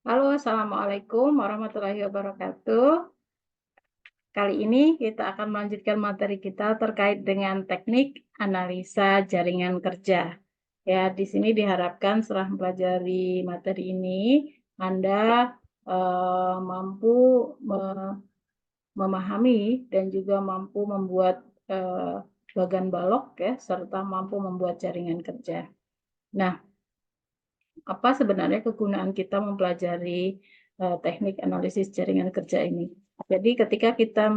Halo, assalamualaikum warahmatullahi wabarakatuh. Kali ini kita akan melanjutkan materi kita terkait dengan teknik analisa jaringan kerja. Ya, di sini diharapkan setelah mempelajari materi ini, Anda mampu memahami dan juga mampu membuat eh, bagan balok ya, serta mampu membuat jaringan kerja. Nah, apa sebenarnya kegunaan kita mempelajari teknik analisis jaringan kerja ini? Jadi ketika kita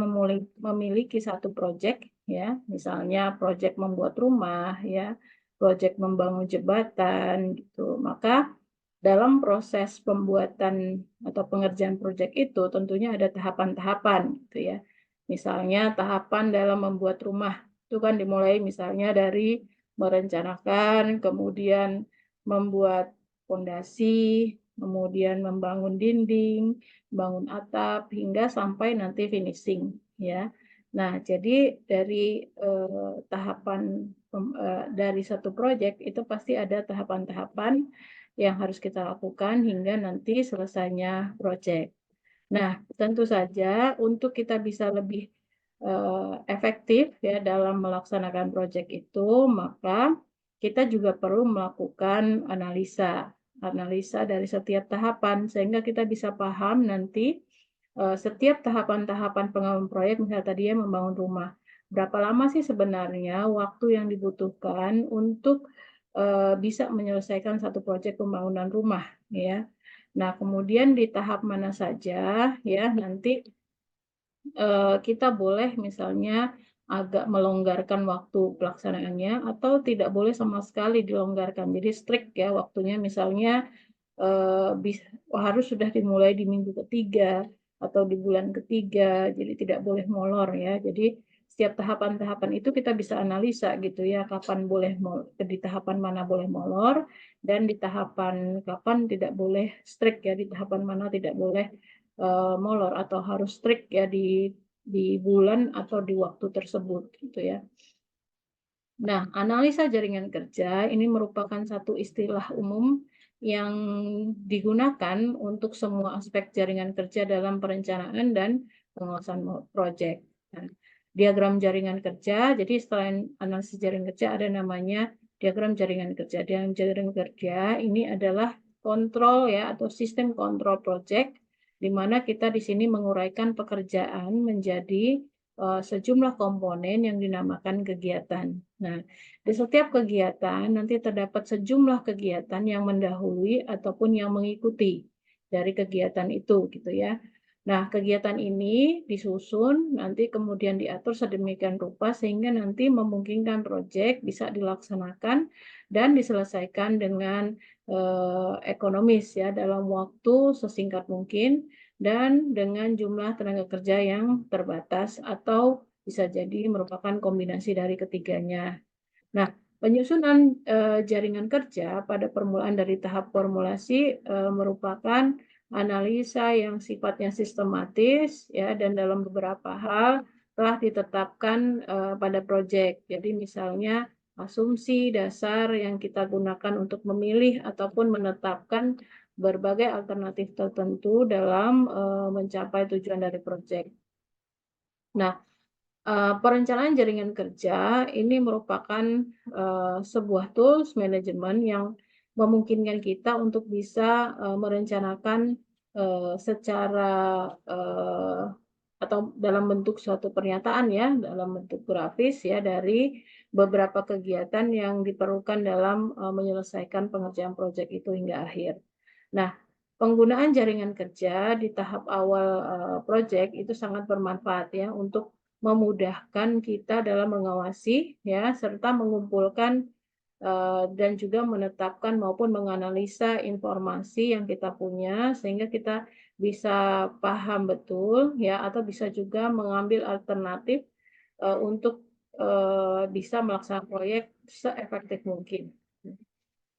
memiliki satu proyek, ya, misalnya proyek membuat rumah, ya, proyek membangun jembatan, gitu, maka dalam proses pembuatan atau pengerjaan proyek itu tentunya ada tahapan-tahapan, gitu ya. Misalnya tahapan dalam membuat rumah itu kan dimulai misalnya dari merencanakan, kemudian membuat fondasi, kemudian membangun dinding, bangun atap, hingga sampai nanti finishing, ya. Nah, jadi dari tahapan dari satu proyek itu pasti ada tahapan-tahapan yang harus kita lakukan hingga nanti selesainya proyek. Nah, tentu saja untuk kita bisa lebih efektif ya dalam melaksanakan proyek itu, maka kita juga perlu melakukan analisa dari setiap tahapan sehingga kita bisa paham nanti setiap tahapan-tahapan pengembangan proyek, misalnya tadi ya membangun rumah. Berapa lama sih sebenarnya waktu yang dibutuhkan untuk bisa menyelesaikan satu proyek pembangunan rumah, ya. Nah, kemudian di tahap mana saja ya nanti kita boleh misalnya agak melonggarkan waktu pelaksanaannya atau tidak boleh sama sekali dilonggarkan. Jadi strict ya waktunya misalnya harus sudah dimulai di minggu ketiga atau di bulan ketiga, jadi tidak boleh molor ya. Jadi setiap tahapan-tahapan itu kita bisa analisa gitu ya, kapan boleh di tahapan mana boleh molor dan di tahapan kapan tidak boleh strict ya, di tahapan mana tidak boleh molor atau harus strict ya di bulan atau di waktu tersebut gitu ya. Nah, analisa jaringan kerja ini merupakan satu istilah umum yang digunakan untuk semua aspek jaringan kerja dalam perencanaan dan pengawasan proyek. Nah, diagram jaringan kerja, jadi selain analisis jaringan kerja ada namanya diagram jaringan kerja. Diagram jaringan kerja ini adalah kontrol ya atau sistem kontrol proyek di mana kita di sini menguraikan pekerjaan menjadi sejumlah komponen yang dinamakan kegiatan. Nah, di setiap kegiatan nanti terdapat sejumlah kegiatan yang mendahului ataupun yang mengikuti dari kegiatan itu, gitu ya. Nah, kegiatan ini disusun, nanti kemudian diatur sedemikian rupa sehingga nanti memungkinkan proyek bisa dilaksanakan dan diselesaikan dengan ekonomis ya dalam waktu sesingkat mungkin dan dengan jumlah tenaga kerja yang terbatas atau bisa jadi merupakan kombinasi dari ketiganya. Nah, penyusunan jaringan kerja pada permulaan dari tahap formulasi merupakan analisa yang sifatnya sistematis ya dan dalam beberapa hal telah ditetapkan pada proyek. Jadi misalnya asumsi dasar yang kita gunakan untuk memilih ataupun menetapkan berbagai alternatif tertentu dalam mencapai tujuan dari proyek. Nah, perencanaan jaringan kerja ini merupakan sebuah tools manajemen yang memungkinkan kita untuk bisa merencanakan secara eh, atau dalam bentuk suatu pernyataan ya, dalam bentuk grafis ya dari beberapa kegiatan yang diperlukan dalam menyelesaikan pengerjaan proyek itu hingga akhir. Nah, penggunaan jaringan kerja di tahap awal proyek itu sangat bermanfaat ya untuk memudahkan kita dalam mengawasi ya serta mengumpulkan dan juga menetapkan maupun menganalisa informasi yang kita punya sehingga kita bisa paham betul ya atau bisa juga mengambil alternatif untuk bisa melaksanakan proyek seefektif mungkin.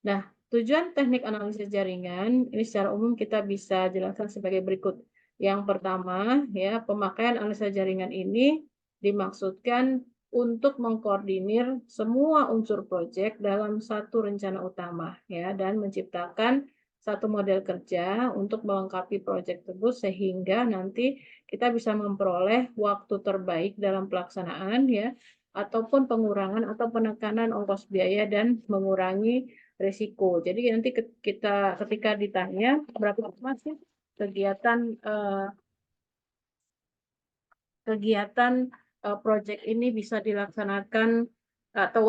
Nah, tujuan teknik analisis jaringan ini secara umum kita bisa jelaskan sebagai berikut. Yang pertama, ya, pemakaian analisa jaringan ini dimaksudkan untuk mengkoordinir semua unsur proyek dalam satu rencana utama, ya, dan menciptakan satu model kerja untuk melengkapi proyek tersebut sehingga nanti kita bisa memperoleh waktu terbaik dalam pelaksanaan ya, ataupun pengurangan atau penekanan ongkos biaya dan mengurangi risiko. Jadi nanti kita ketika ditanya berapa lama sih kegiatan proyek ini bisa dilaksanakan atau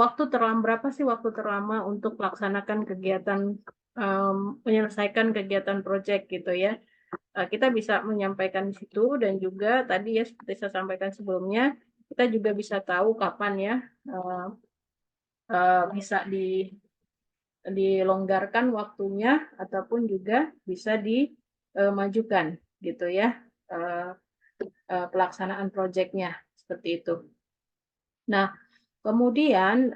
berapa sih waktu terlama untuk melaksanakan kegiatan menyelesaikan kegiatan proyek gitu ya. Kita bisa menyampaikan di situ dan juga tadi ya seperti saya sampaikan sebelumnya, kita juga bisa tahu kapan ya bisa dilonggarkan waktunya ataupun juga bisa dimajukan gitu ya pelaksanaan proyeknya seperti itu. Nah, kemudian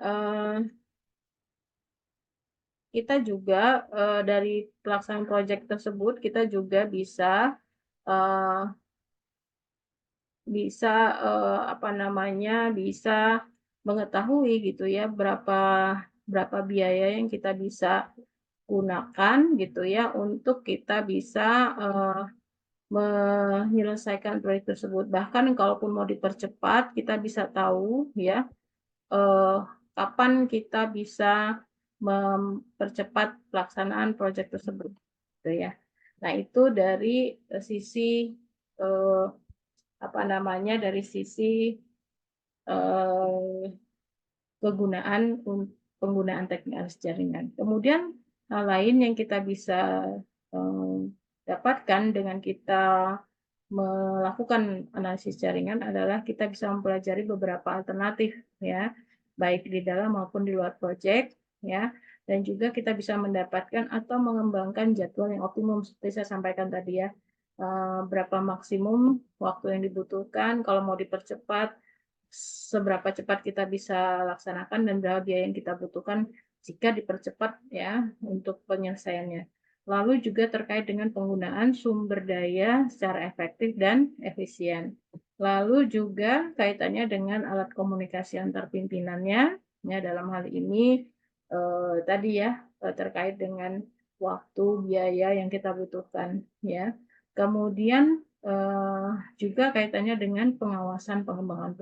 kita juga dari pelaksanaan proyek tersebut kita juga bisa uh, bisa apa namanya bisa mengetahui gitu ya berapa biaya yang kita bisa gunakan gitu ya untuk kita bisa menyelesaikan proyek tersebut. Bahkan kalaupun mau dipercepat, kita bisa tahu ya eh, kapan kita bisa mempercepat pelaksanaan proyek tersebut, gitu ya. Nah itu dari sisi eh, apa namanya dari sisi eh, kegunaan penggunaan teknik analisis jaringan. Kemudian hal lain yang kita bisa eh, dapatkan dengan kita melakukan analisis jaringan adalah kita bisa mempelajari beberapa alternatif ya, baik di dalam maupun di luar proyek ya, dan juga kita bisa mendapatkan atau mengembangkan jadwal yang optimum seperti saya sampaikan tadi ya, berapa maksimum waktu yang dibutuhkan kalau mau dipercepat, seberapa cepat kita bisa laksanakan dan berapa biaya yang kita butuhkan jika dipercepat ya untuk penyelesaiannya. Lalu juga terkait dengan penggunaan sumber daya secara efektif dan efisien. Lalu juga kaitannya dengan alat komunikasi antar pimpinannya, ya dalam hal ini tadi ya terkait dengan waktu, biaya yang kita butuhkan, ya. Kemudian juga kaitannya dengan pengawasan pengembangan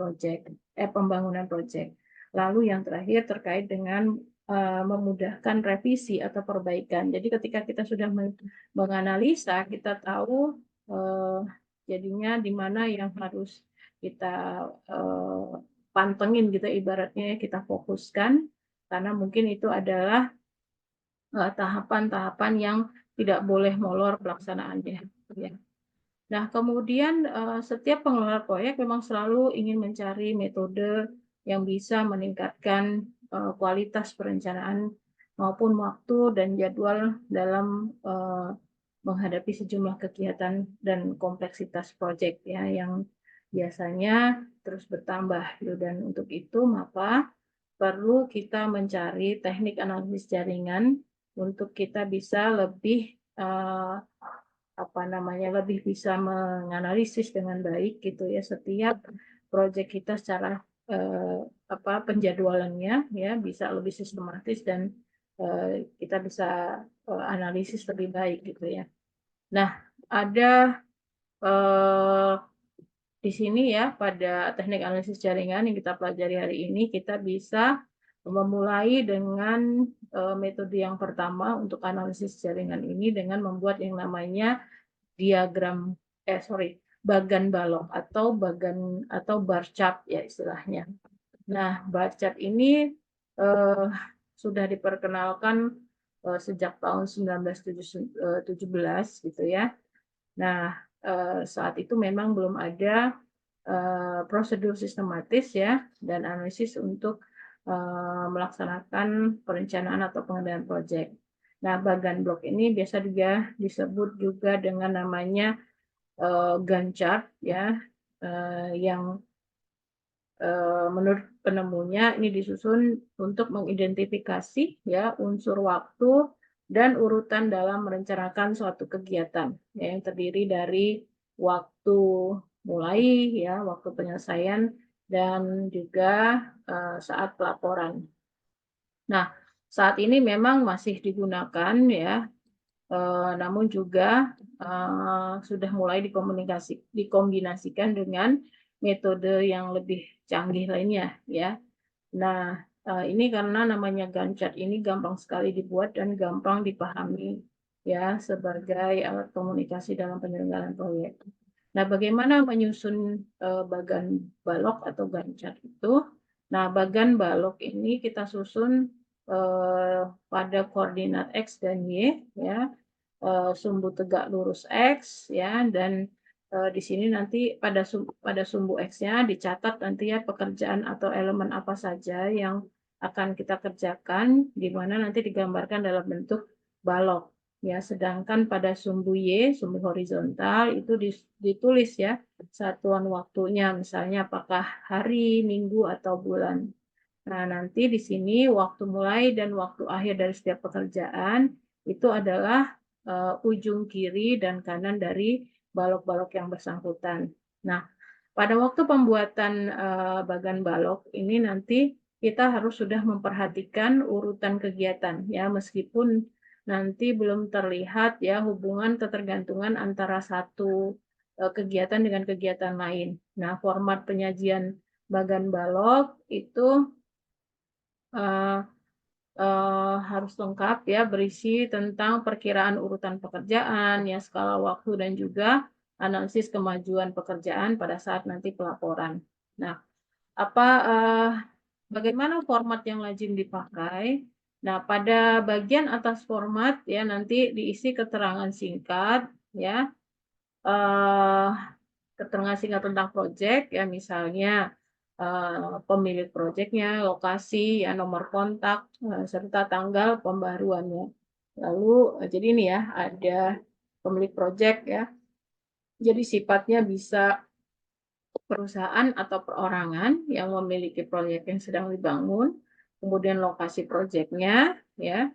pembangunan proyek. Lalu yang terakhir terkait dengan memudahkan revisi atau perbaikan. Jadi ketika kita sudah menganalisa, kita tahu jadinya di mana yang harus kita pantengin gitu ibaratnya kita fokuskan karena mungkin itu adalah tahapan-tahapan yang tidak boleh molor pelaksanaannya. Ya. Nah, kemudian setiap pengelola proyek memang selalu ingin mencari metode yang bisa meningkatkan kualitas perencanaan maupun waktu dan jadwal dalam menghadapi sejumlah kegiatan dan kompleksitas proyek ya yang biasanya terus bertambah. Dan untuk itu maka perlu kita mencari teknik analisis jaringan untuk kita bisa lebih apa namanya lebih bisa menganalisis dengan baik gitu ya setiap proyek kita secara apa penjadwalannya ya bisa lebih sistematis dan kita bisa analisis lebih baik gitu ya. Nah, ada di sini ya pada teknik analisis jaringan yang kita pelajari hari ini kita bisa memulai dengan metode yang pertama untuk analisis jaringan ini dengan membuat yang namanya diagram bagan balok atau bar chart ya istilahnya. Nah, bar chart ini sudah diperkenalkan sejak tahun 1917 gitu ya. Nah, saat itu memang belum ada prosedur sistematis ya dan analisis untuk melaksanakan perencanaan atau pengendalian proyek. Nah, bagan blok ini biasa juga disebut juga dengan namanya Gantt chart ya, yang menurut penemunya ini disusun untuk mengidentifikasi ya unsur waktu dan urutan dalam merencanakan suatu kegiatan ya, yang terdiri dari waktu mulai ya, waktu penyelesaian dan juga saat pelaporan. Nah, saat ini memang masih digunakan ya namun juga sudah mulai dikombinasikan dengan metode yang lebih canggih lainnya ya. Nah, ini karena namanya Gantt chart ini gampang sekali dibuat dan gampang dipahami ya sebagai alat komunikasi dalam penyelenggaraan proyek. Nah, bagaimana menyusun bagan balok atau Gantt chart itu? Nah, bagan balok ini kita susun pada koordinat X dan Y ya, sumbu tegak lurus X ya, dan di sini nanti pada sumbu X-nya dicatat nanti ya pekerjaan atau elemen apa saja yang akan kita kerjakan, di mana nanti digambarkan dalam bentuk balok ya. Sedangkan pada sumbu Y, sumbu horizontal itu ditulis ya satuan waktunya, misalnya apakah hari, minggu atau bulan. Nah, nanti di sini waktu mulai dan waktu akhir dari setiap pekerjaan itu adalah ujung kiri dan kanan dari balok-balok yang bersangkutan. Nah, pada waktu pembuatan bagan balok ini nanti kita harus sudah memperhatikan urutan kegiatan ya, meskipun nanti belum terlihat ya hubungan ketergantungan antara satu kegiatan dengan kegiatan lain. Nah, format penyajian bagan balok itu uh, harus lengkap ya, berisi tentang perkiraan urutan pekerjaan, ya skala waktu dan juga analisis kemajuan pekerjaan pada saat nanti pelaporan. Nah, bagaimana format yang lazim dipakai? Nah, pada bagian atas format ya nanti diisi keterangan singkat ya, eh, keterangan singkat tentang proyek ya, misalnya pemilik proyeknya, lokasi, ya nomor kontak, serta tanggal pembaruannya. Lalu jadi ini ya ada pemilik proyek ya. Jadi sifatnya bisa perusahaan atau perorangan yang memiliki proyek yang sedang dibangun, kemudian lokasi proyeknya ya.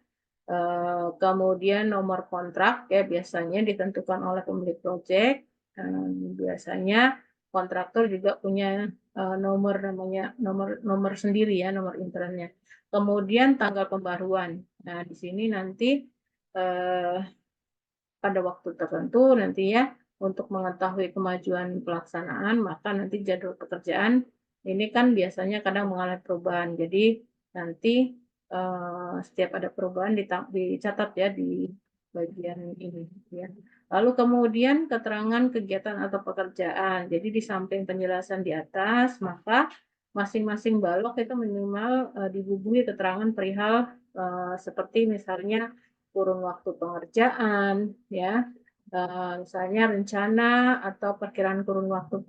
Kemudian nomor kontrak ya biasanya ditentukan oleh pemilik proyek. Biasanya kontraktor juga punya nomor namanya nomor sendiri ya, nomor internetnya. Kemudian tanggal pembaruan. Nah, di sini nanti eh, pada waktu tertentu nanti ya untuk mengetahui kemajuan pelaksanaan, maka nanti jadwal pekerjaan ini kan biasanya kadang mengalami perubahan. Jadi nanti setiap ada perubahan dicatat ya di bagian ini ya. Lalu kemudian keterangan kegiatan atau pekerjaan. Jadi di samping penjelasan di atas, maka masing-masing balok itu minimal dibubuhi keterangan perihal seperti misalnya kurun waktu pengerjaan ya, misalnya rencana atau perkiraan kurun waktu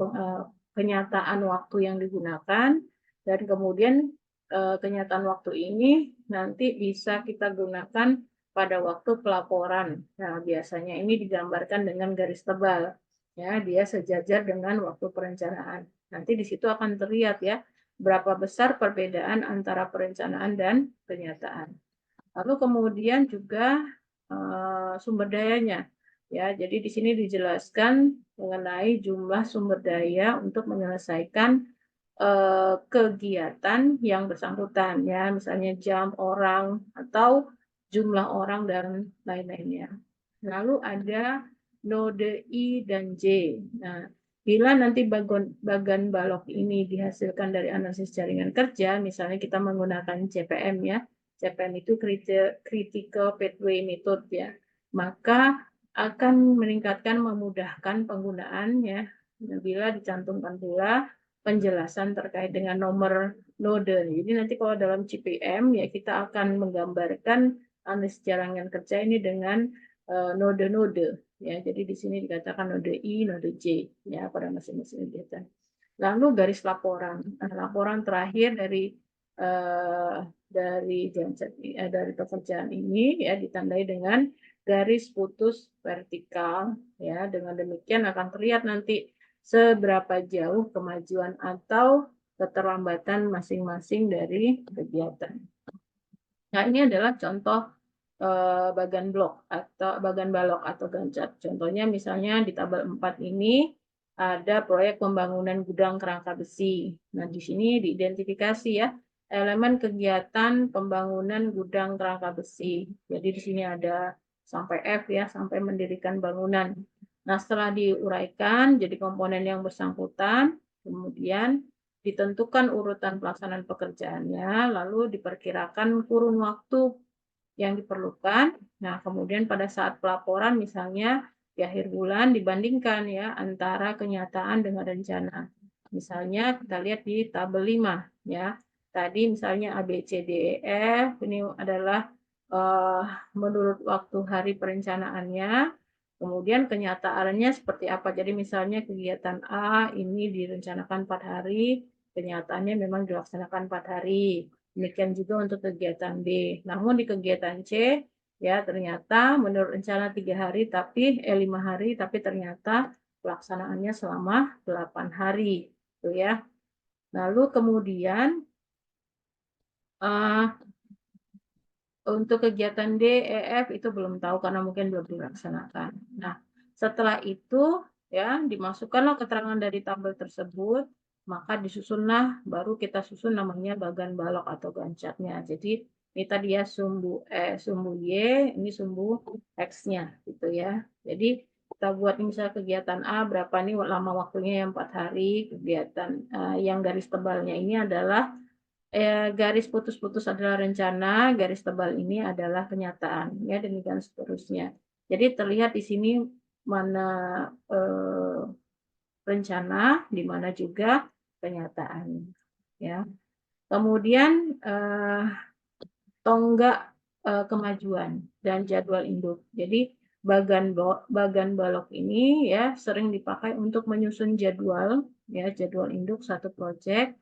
kenyataan waktu yang digunakan, dan kemudian kenyataan waktu ini nanti bisa kita gunakan pada waktu pelaporan. Nah, biasanya ini digambarkan dengan garis tebal. Ya, dia sejajar dengan waktu perencanaan. Nanti di situ akan terlihat ya berapa besar perbedaan antara perencanaan dan kenyataan. Lalu kemudian juga sumber dayanya. Ya, jadi di sini dijelaskan mengenai jumlah sumber daya untuk menyelesaikan kegiatan yang bersangkutan ya, misalnya jam, orang, atau jumlah orang dan lain-lainnya. Lalu ada node I dan J. Nah, bila nanti bagan balok ini dihasilkan dari analisis jaringan kerja, misalnya kita menggunakan CPM ya, CPM itu Critical Pathway Method ya, maka akan meningkatkan memudahkan penggunaannya bila dicantumkan pula penjelasan terkait dengan nomor node. Jadi nanti kalau dalam CPM ya kita akan menggambarkan analisis jaringan kerja ini dengan node-node ya. Jadi di sini dikatakan node I, node J ya pada masing-masing kegiatan. Lalu garis laporan. Nah, laporan terakhir dari pekerjaan ini ya ditandai dengan garis putus vertikal ya. Dengan demikian akan terlihat nanti seberapa jauh kemajuan atau keterlambatan masing-masing dari kegiatan. Nah, ini adalah contoh bagan blok atau bagan balok atau Gantt chart. Contohnya misalnya di tabel 4 ini ada proyek pembangunan gudang kerangka besi. Nah, di sini diidentifikasi ya elemen kegiatan pembangunan gudang kerangka besi. Jadi di sini ada sampai F ya, sampai mendirikan bangunan. Nah, setelah diuraikan jadi komponen yang bersangkutan, kemudian ditentukan urutan pelaksanaan pekerjaannya, lalu diperkirakan kurun waktu yang diperlukan. Nah, kemudian pada saat pelaporan misalnya di akhir bulan dibandingkan ya antara kenyataan dengan rencana. Misalnya kita lihat di tabel 5 ya. Tadi misalnya A, B, C, D, E, F ini adalah menurut waktu hari perencanaannya. Kemudian kenyataannya seperti apa. Jadi misalnya kegiatan A ini direncanakan 4 hari, kenyataannya memang dilaksanakan 4 hari. Demikian juga untuk kegiatan B. Namun di kegiatan C, ya ternyata menurut rencana 3 hari, 5 hari, tapi ternyata pelaksanaannya selama 8 hari. Gitu ya. Lalu kemudian untuk kegiatan D, E, F itu belum tahu karena mungkin belum dilaksanakan. Nah, setelah itu ya dimasukkanlah keterangan dari tabel tersebut, maka disusunlah baru kita susun namanya bagan balok atau gancatnya. Jadi ini tadi ya sumbu Y, ini sumbu X-nya gitu ya. Jadi kita buat misal kegiatan A berapa nih lama waktunya yang 4 hari, kegiatan yang garis tebalnya ini adalah garis putus-putus adalah rencana, garis tebal ini adalah kenyataan, ya demikian seterusnya. Jadi terlihat di sini mana rencana, di mana juga kenyataan, ya. Kemudian tonggak kemajuan dan jadwal induk. Jadi bagan balok ini ya sering dipakai untuk menyusun jadwal ya jadwal induk satu proyek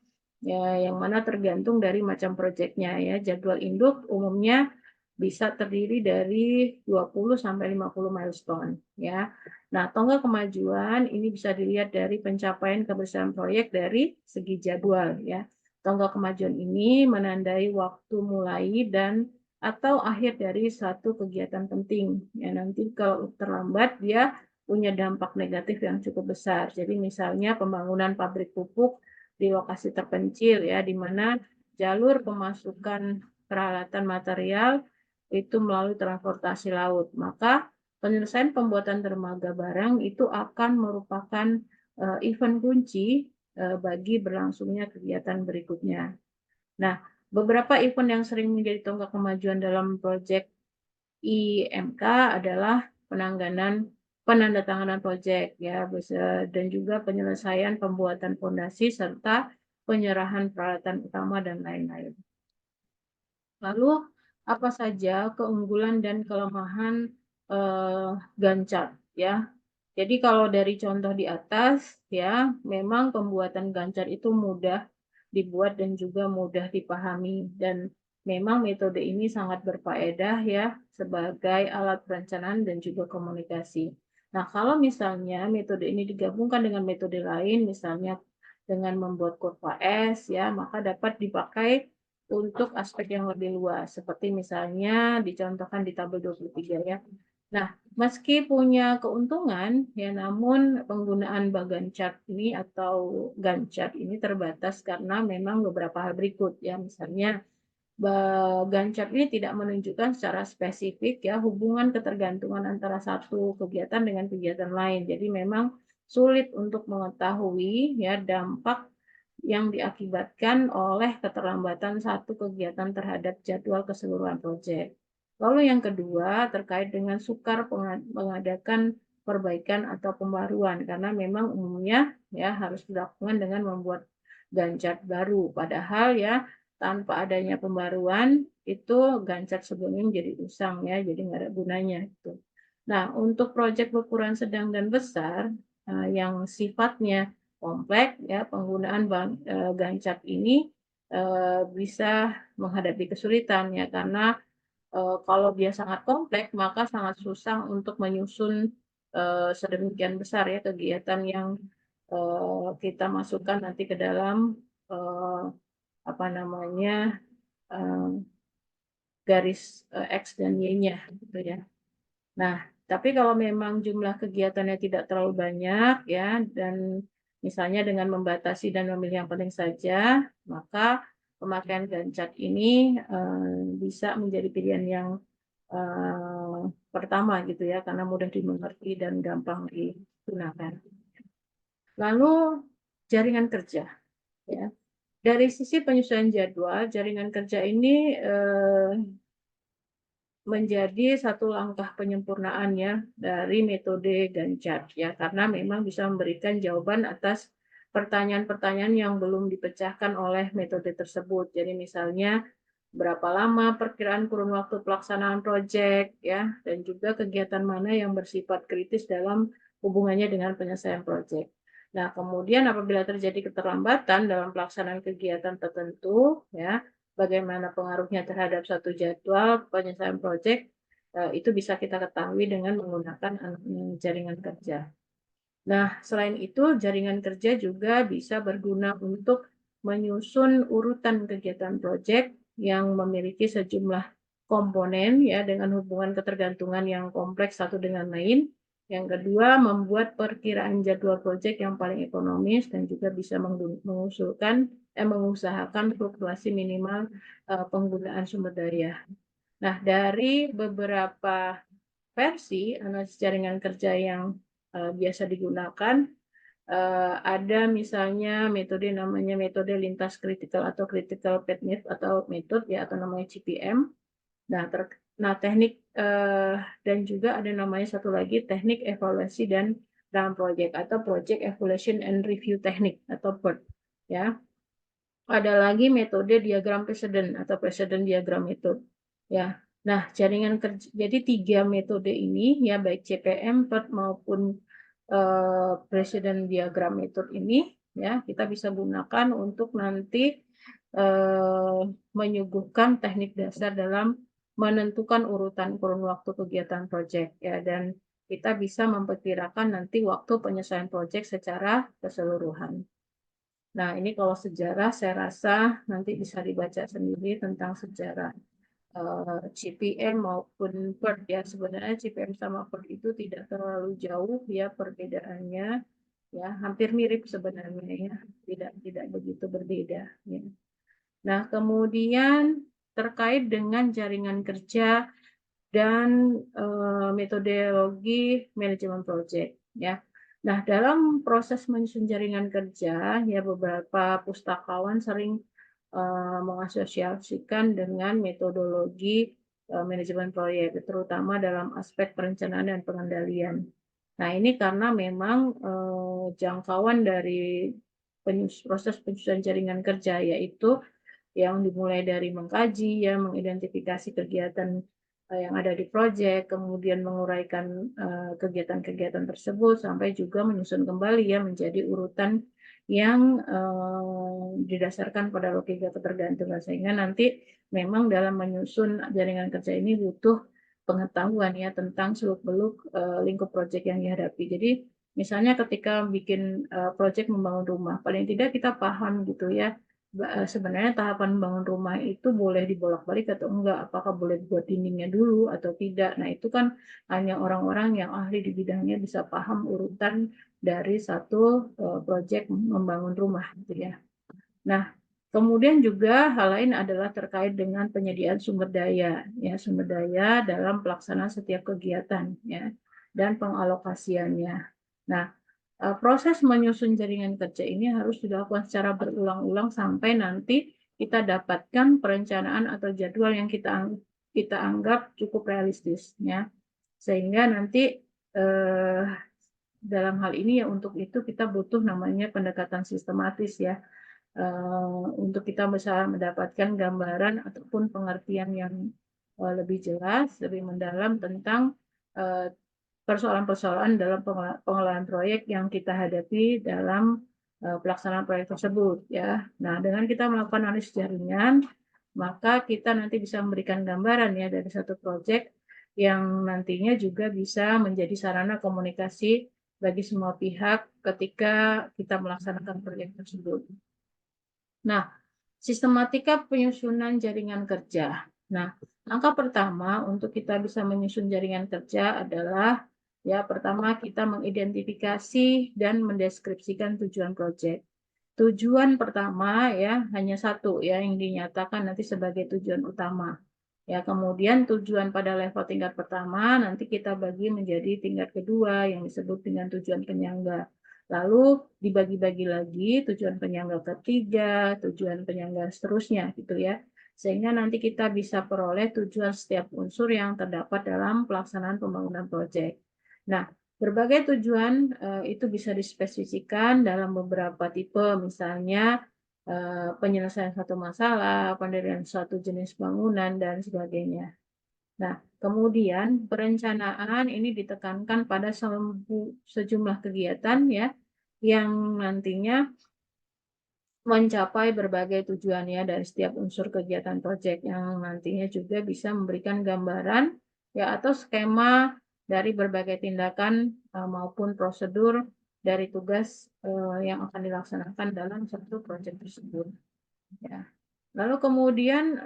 ya yang mana tergantung dari macam proyeknya ya. Jadwal induk umumnya bisa terdiri dari 20 sampai 50 milestone ya. Nah, tonggak kemajuan ini bisa dilihat dari pencapaian keberhasilan proyek dari segi jadwal ya. Tonggak kemajuan ini menandai waktu mulai dan atau akhir dari satu kegiatan penting. Ya, nanti kalau terlambat dia punya dampak negatif yang cukup besar. Jadi misalnya pembangunan pabrik pupuk di lokasi terpencil ya di mana jalur pemasukan peralatan material itu melalui transportasi laut. Maka penyelesaian pembuatan dermaga barang itu akan merupakan event kunci bagi berlangsungnya kegiatan berikutnya. Nah, beberapa event yang sering menjadi tonggak kemajuan dalam proyek IMK adalah penandatanganan proyek ya dan juga penyelesaian pembuatan fondasi serta penyerahan peralatan utama dan lain-lain. Lalu apa saja keunggulan dan kelemahan Gancat ya. Jadi kalau dari contoh di atas ya, memang pembuatan Gancat itu mudah dibuat dan juga mudah dipahami dan memang metode ini sangat berfaedah ya sebagai alat perencanaan dan juga komunikasi. Nah, kalau misalnya metode ini digabungkan dengan metode lain, misalnya dengan membuat kurva S ya, maka dapat dipakai untuk aspek yang lebih luas, seperti misalnya dicontohkan di tabel 23 ya. Nah, meski punya keuntungan, ya namun penggunaan bagan chart ini atau Gantt ini terbatas karena memang beberapa hal berikut ya, misalnya Gantt ini tidak menunjukkan secara spesifik ya hubungan ketergantungan antara satu kegiatan dengan kegiatan lain. Jadi memang sulit untuk mengetahui ya dampak yang diakibatkan oleh keterlambatan satu kegiatan terhadap jadwal keseluruhan proyek. Lalu yang kedua terkait dengan sukar mengadakan perbaikan atau pembaruan karena memang umumnya ya harus dilakukan dengan membuat Gantt baru. Padahal ya tanpa adanya pembaruan itu Gantt sebelumnya menjadi usang ya, jadi nggak ada gunanya itu. Nah, untuk proyek berukuran sedang dan besar yang sifatnya kompleks ya penggunaan Gantt ini bisa menghadapi kesulitan ya karena kalau dia sangat kompleks maka sangat susah untuk menyusun sedemikian besar ya kegiatan yang kita masukkan nanti ke dalam apa namanya garis X dan Y-nya gitu ya. Nah, tapi kalau memang jumlah kegiatannya tidak terlalu banyak ya dan misalnya dengan membatasi dan memilih yang penting saja, maka pemakaian Gantt ini bisa menjadi pilihan yang pertama gitu ya, karena mudah dimengerti dan gampang digunakan. Lalu jaringan kerja, ya. Dari sisi penyesuaian jadwal, jaringan kerja ini menjadi satu langkah penyempurnaan ya dari metode Gantt chart ya, karena memang bisa memberikan jawaban atas pertanyaan-pertanyaan yang belum dipecahkan oleh metode tersebut. Jadi misalnya berapa lama perkiraan kurun waktu pelaksanaan proyek ya, dan juga kegiatan mana yang bersifat kritis dalam hubungannya dengan penyelesaian proyek. Nah, kemudian apabila terjadi keterlambatan dalam pelaksanaan kegiatan tertentu ya, bagaimana pengaruhnya terhadap satu jadwal penyelesaian proyek, itu bisa kita ketahui dengan menggunakan jaringan kerja. Nah, selain itu jaringan kerja juga bisa berguna untuk menyusun urutan kegiatan proyek yang memiliki sejumlah komponen ya dengan hubungan ketergantungan yang kompleks satu dengan lain. Yang kedua, membuat perkiraan jadwal proyek yang paling ekonomis dan juga bisa mengusahakan fluktuasi minimal penggunaan sumber daya. Nah, dari beberapa versi analisis jaringan kerja yang biasa digunakan, ada misalnya metode namanya metode lintas kritikal atau critical path method atau metode ya, atau namanya CPM. Nah, teknik dan juga ada namanya satu lagi teknik evaluasi dan dalam proyek atau project evaluation and review technique atau PERT ya. Ada lagi metode diagram presiden atau presiden diagram metode ya. Nah, jaringan kerja jadi 3 metode ini ya, baik CPM, PERT maupun presiden diagram metode ini ya, kita bisa gunakan untuk nanti menyuguhkan teknik dasar dalam menentukan urutan kurun waktu kegiatan proyek ya, dan kita bisa memperkirakan nanti waktu penyelesaian proyek secara keseluruhan. Nah, ini kalau sejarah saya rasa nanti bisa dibaca sendiri tentang sejarah CPM maupun PERT ya. Sebenarnya CPM sama PERT itu tidak terlalu jauh ya perbedaannya ya, hampir mirip sebenarnya ya, tidak begitu berbeda ya. Nah, kemudian terkait dengan jaringan kerja dan metodologi manajemen proyek ya. Nah, dalam proses menyusun jaringan kerja ya, beberapa pustakawan sering mengasosiasikan dengan metodologi manajemen proyek, terutama dalam aspek perencanaan dan pengendalian. Nah, ini karena memang jangkauan dari proses penyusunan jaringan kerja yaitu yang dimulai dari mengkaji, ya, mengidentifikasi kegiatan yang ada di proyek, kemudian menguraikan kegiatan-kegiatan tersebut, sampai juga menyusun kembali ya menjadi urutan yang didasarkan pada logika ketergantungan, sehingga nanti memang dalam menyusun jaringan kerja ini butuh pengetahuan ya tentang seluk-beluk lingkup proyek yang dihadapi. Jadi misalnya ketika bikin proyek membangun rumah, paling tidak kita paham gitu ya, sebenarnya tahapan membangun rumah itu boleh dibolak-balik atau enggak, apakah boleh buat dindingnya dulu atau tidak. Nah, itu kan hanya orang-orang yang ahli di bidangnya bisa paham urutan dari satu proyek membangun rumah gitu ya. Nah, kemudian juga hal lain adalah terkait dengan penyediaan sumber daya ya, sumber daya dalam pelaksanaan setiap kegiatan ya, dan pengalokasiannya. Nah, proses menyusun jaringan kerja ini harus dilakukan secara berulang-ulang sampai nanti kita dapatkan perencanaan atau jadwal yang kita anggap cukup realistis ya, sehingga nanti eh, dalam hal ini ya, untuk itu kita butuh namanya pendekatan sistematis ya, untuk kita bisa mendapatkan gambaran ataupun pengertian yang lebih jelas, lebih mendalam tentang persoalan-persoalan dalam pengelolaan proyek yang kita hadapi dalam pelaksanaan proyek tersebut ya. Nah, dengan kita melakukan analisis jaringan, maka kita nanti bisa memberikan gambaran ya dari satu proyek yang nantinya juga bisa menjadi sarana komunikasi bagi semua pihak ketika kita melaksanakan proyek tersebut. Nah, sistematika penyusunan jaringan kerja. Nah, langkah pertama untuk kita bisa menyusun jaringan kerja adalah ya, pertama kita mengidentifikasi dan mendeskripsikan tujuan proyek. Tujuan pertama ya hanya satu ya yang dinyatakan nanti sebagai tujuan utama Ya, kemudian tujuan pada level tingkat pertama nanti kita bagi menjadi tingkat kedua yang disebut dengan tujuan penyangga. Lalu dibagi-bagi lagi tujuan penyangga ketiga, tujuan penyangga seterusnya gitu ya. Sehingga nanti kita bisa peroleh tujuan setiap unsur yang terdapat dalam pelaksanaan pembangunan proyek. Nah, berbagai tujuan itu bisa dispesifikasikan dalam beberapa tipe, misalnya penyelesaian satu masalah, pendirian suatu jenis bangunan, dan sebagainya. Nah, kemudian perencanaan ini ditekankan pada sejumlah kegiatan ya, yang nantinya mencapai berbagai tujuan ya dari setiap unsur kegiatan proyek, yang nantinya juga bisa memberikan gambaran ya atau skema dari berbagai tindakan maupun prosedur dari tugas yang akan dilaksanakan dalam satu proyek tersebut. Ya. Lalu kemudian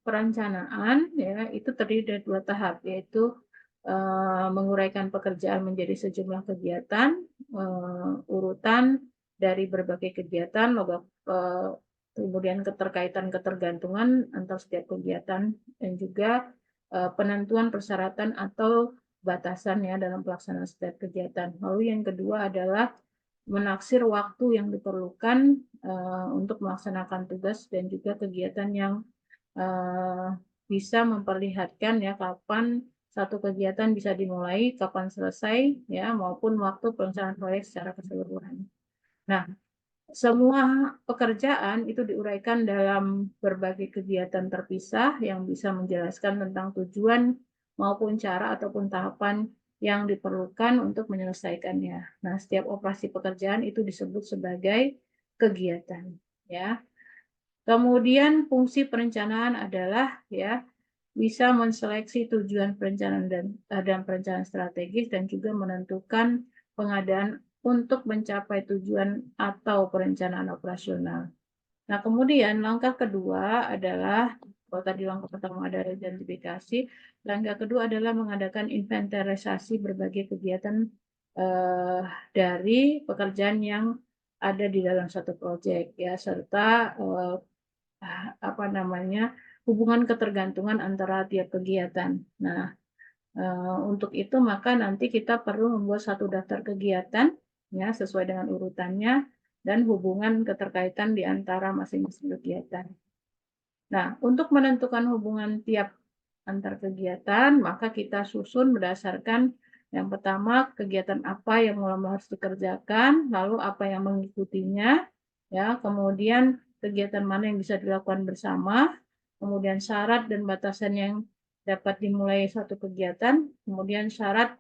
perencanaan ya itu terdiri dari 2 tahap, yaitu menguraikan pekerjaan menjadi sejumlah kegiatan, urutan dari berbagai kegiatan, kemudian ketergantungan antar setiap kegiatan, dan juga penentuan persyaratan atau batasan ya dalam pelaksanaan setiap kegiatan. Lalu yang kedua adalah menaksir waktu yang diperlukan untuk melaksanakan tugas dan juga kegiatan yang bisa memperlihatkan ya kapan satu kegiatan bisa dimulai, kapan selesai ya maupun waktu pelaksanaan proyek secara keseluruhan. Nah, semua pekerjaan itu diuraikan dalam berbagai kegiatan terpisah yang bisa menjelaskan tentang tujuan maupun cara ataupun tahapan yang diperlukan untuk menyelesaikannya. Nah, setiap operasi pekerjaan itu disebut sebagai kegiatan, ya. Kemudian fungsi perencanaan adalah ya bisa menseleksi tujuan perencanaan dan perencanaan strategis dan juga menentukan pengadaan untuk mencapai tujuan atau perencanaan operasional. Nah, kemudian langkah kedua adalah, kalau tadi langkah pertama adalah identifikasi, langkah kedua adalah mengadakan inventarisasi berbagai kegiatan dari pekerjaan yang ada di dalam satu proyek ya, serta apa namanya hubungan ketergantungan antara tiap kegiatan. Nah, untuk itu maka nanti kita perlu membuat satu daftar kegiatan ya sesuai dengan urutannya dan hubungan keterkaitan di antara masing-masing kegiatan. Nah, untuk menentukan hubungan tiap antar kegiatan, maka kita susun berdasarkan yang pertama kegiatan apa yang mulai harus dikerjakan, lalu apa yang mengikutinya, ya, kemudian kegiatan mana yang bisa dilakukan bersama, kemudian syarat dan batasan yang dapat dimulai suatu kegiatan, kemudian syarat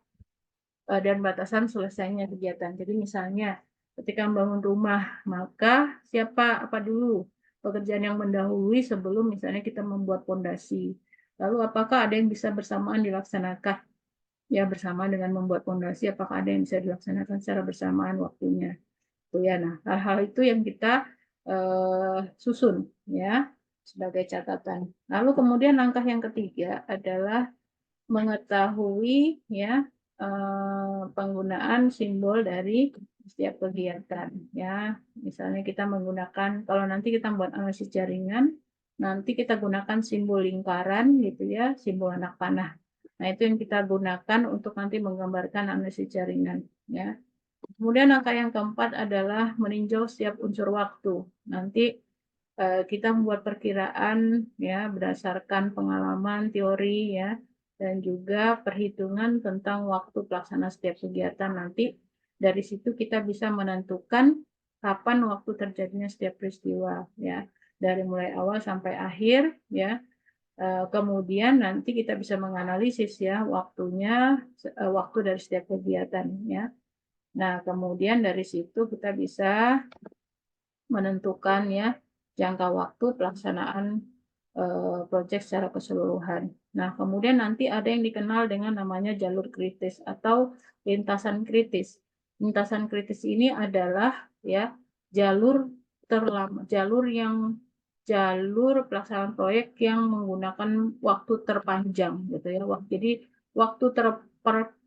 dan batasan selesainya kegiatan. Jadi misalnya ketika membangun rumah, maka apa dulu pekerjaan yang mendahului sebelum misalnya kita membuat pondasi. Lalu apakah ada yang bisa bersamaan dilaksanakan? Ya, bersama dengan membuat pondasi, apakah ada yang bisa dilaksanakan secara bersamaan waktunya? Itu ya. Nah, hal-hal itu yang kita susun ya sebagai catatan. Lalu kemudian langkah yang ketiga adalah mengetahui ya penggunaan simbol dari setiap kegiatan ya. Misalnya kita menggunakan, kalau nanti kita membuat analisis jaringan, nanti kita gunakan simbol lingkaran gitu ya, simbol anak panah. Nah, itu yang kita gunakan untuk nanti menggambarkan analisis jaringan ya. Kemudian langkah yang keempat adalah meninjau setiap unsur waktu. Nanti kita membuat perkiraan ya berdasarkan pengalaman teori ya dan juga perhitungan tentang waktu pelaksanaan setiap kegiatan. Nanti dari situ kita bisa menentukan kapan waktu terjadinya setiap peristiwa ya, dari mulai awal sampai akhir ya. Kemudian nanti kita bisa menganalisis ya waktunya, waktu dari setiap kegiatan ya. Nah, kemudian dari situ kita bisa menentukan ya jangka waktu pelaksanaan proyek secara keseluruhan. Nah, kemudian nanti ada yang dikenal dengan namanya jalur kritis atau lintasan kritis. Lintasan kritis ini adalah ya jalur jalur pelaksanaan proyek yang menggunakan waktu terpanjang gitu ya. Jadi waktu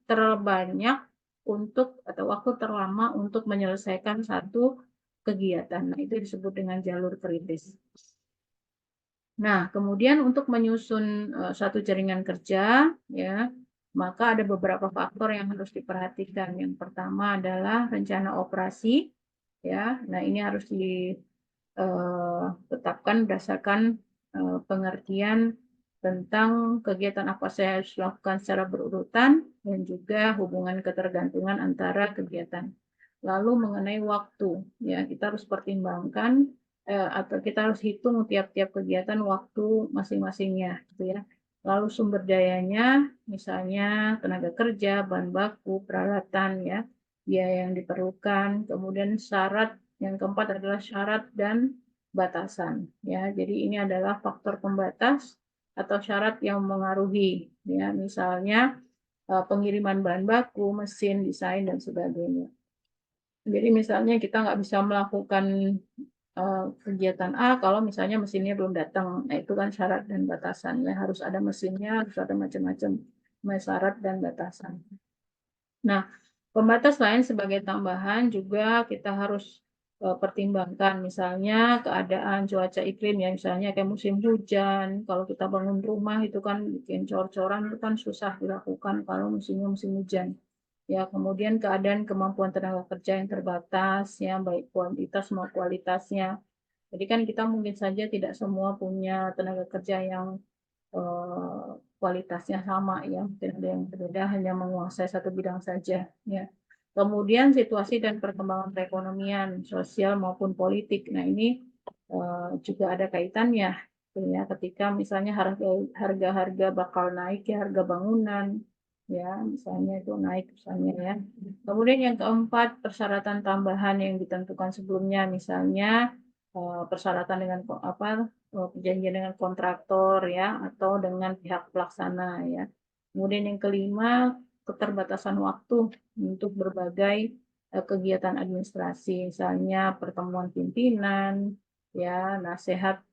terbanyak untuk atau waktu terlama untuk menyelesaikan satu kegiatan. Nah, itu disebut dengan jalur kritis. Nah, kemudian untuk menyusun satu jaringan kerja, ya, maka ada beberapa faktor yang harus diperhatikan. Yang pertama adalah rencana operasi, ya. Nah, ini harus ditetapkan berdasarkan pengertian tentang kegiatan apa saya harus lakukan secara berurutan dan juga hubungan ketergantungan antara kegiatan. Lalu mengenai waktu, ya, kita harus pertimbangkan atau kita harus hitung tiap-tiap kegiatan waktu masing-masingnya, gitu ya. Lalu sumber dayanya, misalnya tenaga kerja, bahan baku, peralatan, ya, biaya yang diperlukan. Kemudian syarat yang keempat adalah syarat dan batasan, ya. Jadi ini adalah faktor pembatas atau syarat yang mengaruhi, ya. Misalnya pengiriman bahan baku, mesin, desain dan sebagainya. Jadi misalnya kita nggak bisa melakukan kegiatan A kalau misalnya mesinnya belum datang. Nah, itu kan syarat dan batasan. Ya, harus ada mesinnya, harus ada macam-macam syarat dan batasan. Nah, pembatas lain sebagai tambahan juga kita harus pertimbangkan misalnya keadaan cuaca iklim ya, misalnya kayak musim hujan. Kalau kita bangun rumah itu kan bikin cor-coran itu kan susah dilakukan kalau musimnya musim hujan. Ya, kemudian keadaan kemampuan tenaga kerja yang terbatas, ya, baik kuantitas maupun kualitasnya. Jadi kan kita mungkin saja tidak semua punya tenaga kerja yang eh, kualitasnya sama, ya, mungkin ada yang berbeda hanya menguasai satu bidang saja, ya. Kemudian situasi dan perkembangan perekonomian, sosial maupun politik. Nah, ini juga ada kaitannya, ya, ketika misalnya harga-harga bakal naik, ya, harga bangunan, ya, misalnya itu naik misalnya, ya. Kemudian yang keempat, persyaratan tambahan yang ditentukan sebelumnya, misalnya persyaratan dengan perjanjian dengan kontraktor, ya, atau dengan pihak pelaksana, ya. Kemudian yang kelima, keterbatasan waktu untuk berbagai kegiatan administrasi, misalnya pertemuan pimpinan, ya, nasihat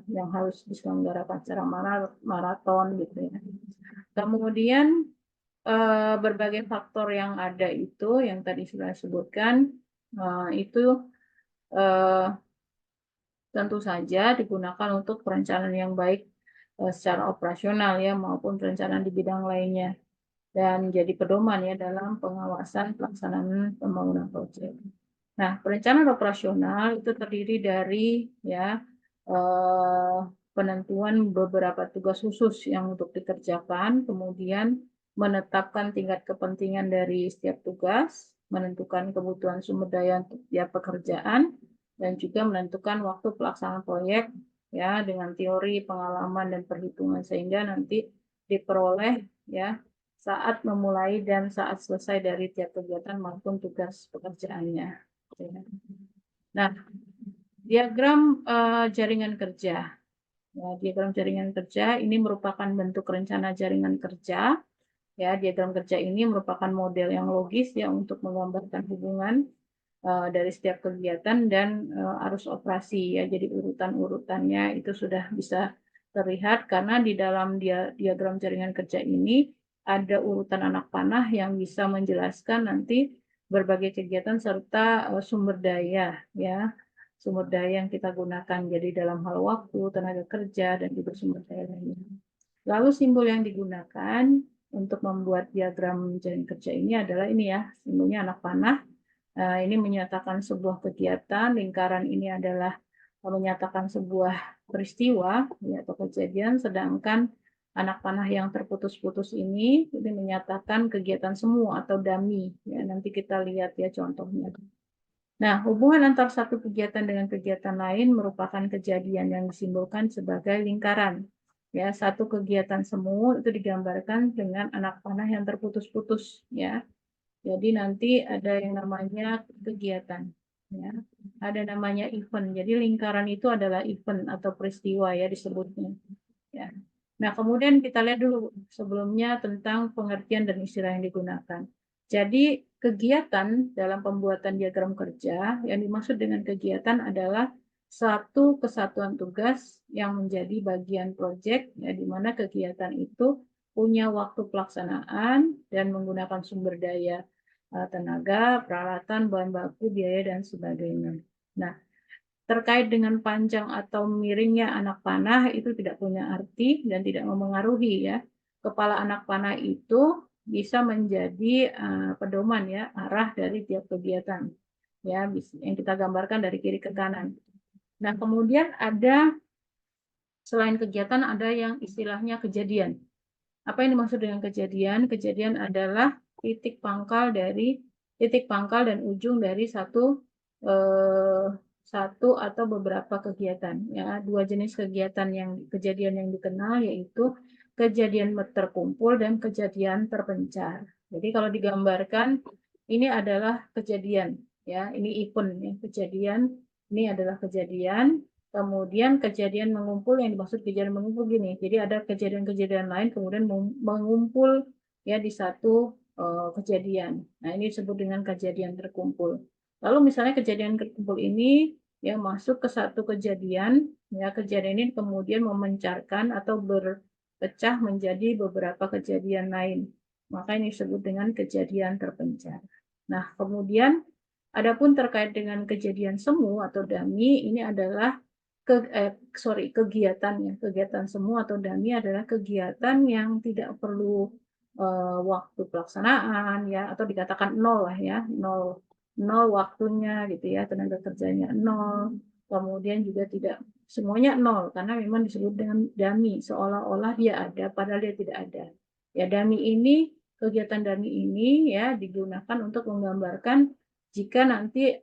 yang harus diselenggarakan secara maraton, gitu ya. Kemudian berbagai faktor yang ada itu yang tadi sudah disebutkan itu eh, tentu saja digunakan untuk perencanaan yang baik secara operasional, ya, maupun perencanaan di bidang lainnya dan jadi pedoman, ya, dalam pengawasan pelaksanaan pembangunan proyek. Nah, perencanaan operasional itu terdiri dari, ya, eh, penentuan beberapa tugas khusus yang untuk dikerjakan, kemudian menetapkan tingkat kepentingan dari setiap tugas, menentukan kebutuhan sumber daya untuk tiap pekerjaan, dan juga menentukan waktu pelaksanaan proyek, ya, dengan teori, pengalaman, dan perhitungan sehingga nanti diperoleh, ya, saat memulai dan saat selesai dari tiap kegiatan maupun tugas pekerjaannya. Nah, diagram jaringan kerja. Ya, diagram jaringan kerja ini merupakan bentuk rencana jaringan kerja. Ya, diagram kerja ini merupakan model yang logis, ya, untuk menggambarkan hubungan dari setiap kegiatan dan arus operasi, ya. Jadi urutan-urutannya itu sudah bisa terlihat karena di dalam diagram jaringan kerja ini ada urutan anak panah yang bisa menjelaskan nanti berbagai kegiatan serta sumber daya, ya, sumber daya yang kita gunakan. Jadi dalam hal waktu, tenaga kerja, dan juga sumber daya lainnya. Lalu simbol yang digunakan untuk membuat diagram jaringan kerja ini adalah ini, ya, simbolnya anak panah. Ini menyatakan sebuah kegiatan, lingkaran ini adalah menyatakan sebuah peristiwa, ya, atau kejadian, sedangkan anak panah yang terputus-putus ini menyatakan kegiatan semu atau dummy. Ya, nanti kita lihat, ya, contohnya. Nah, hubungan antar satu kegiatan dengan kegiatan lain merupakan kejadian yang disimbolkan sebagai lingkaran. Ya, satu kegiatan semu itu digambarkan dengan anak panah yang terputus-putus, ya. Jadi nanti ada yang namanya kegiatan, ya. Ada namanya event. Jadi lingkaran itu adalah event atau peristiwa, ya, disebutnya. Ya. Nah, kemudian kita lihat dulu sebelumnya tentang pengertian dan istilah yang digunakan. Jadi kegiatan dalam pembuatan diagram kerja yang dimaksud dengan kegiatan adalah satu kesatuan tugas yang menjadi bagian proyek, ya, di mana kegiatan itu punya waktu pelaksanaan dan menggunakan sumber daya tenaga, peralatan, bahan baku, biaya, dan sebagainya. Nah, terkait dengan panjang atau miringnya anak panah itu tidak punya arti dan tidak memengaruhi ya. Kepala anak panah itu bisa menjadi pedoman ya, arah dari tiap kegiatan ya, yang kita gambarkan dari kiri ke kanan. Nah, kemudian ada selain kegiatan ada yang istilahnya kejadian. Apa yang dimaksud dengan kejadian? Kejadian adalah titik pangkal dan ujung dari satu atau beberapa kegiatan. Ya, dua jenis kejadian yang dikenal yaitu kejadian terkumpul dan kejadian terpencar. Jadi kalau digambarkan ini adalah kejadian, ya, ini event ya, kejadian. Ini adalah kejadian. Kemudian kejadian mengumpul, yang dimaksud kejadian mengumpul gini. Jadi ada kejadian-kejadian lain kemudian mengumpul ya di satu kejadian. Nah, ini disebut dengan kejadian terkumpul. Lalu misalnya kejadian terkumpul ini ya masuk ke satu kejadian, ya kejadian ini kemudian memencarkan atau berpecah menjadi beberapa kejadian lain. Maka ini disebut dengan kejadian terpencar. Nah, kemudian adapun terkait dengan kejadian semu atau dami, ini adalah kegiatan ya. Kegiatan semu atau dami adalah kegiatan yang tidak perlu waktu pelaksanaan ya, atau dikatakan nol lah ya, nol waktunya gitu ya, tenaga kerjanya nol, kemudian juga tidak semuanya nol karena memang disebut dengan dami, seolah-olah dia ada padahal dia tidak ada. Ya, kegiatan dami ini ya digunakan untuk menggambarkan jika nanti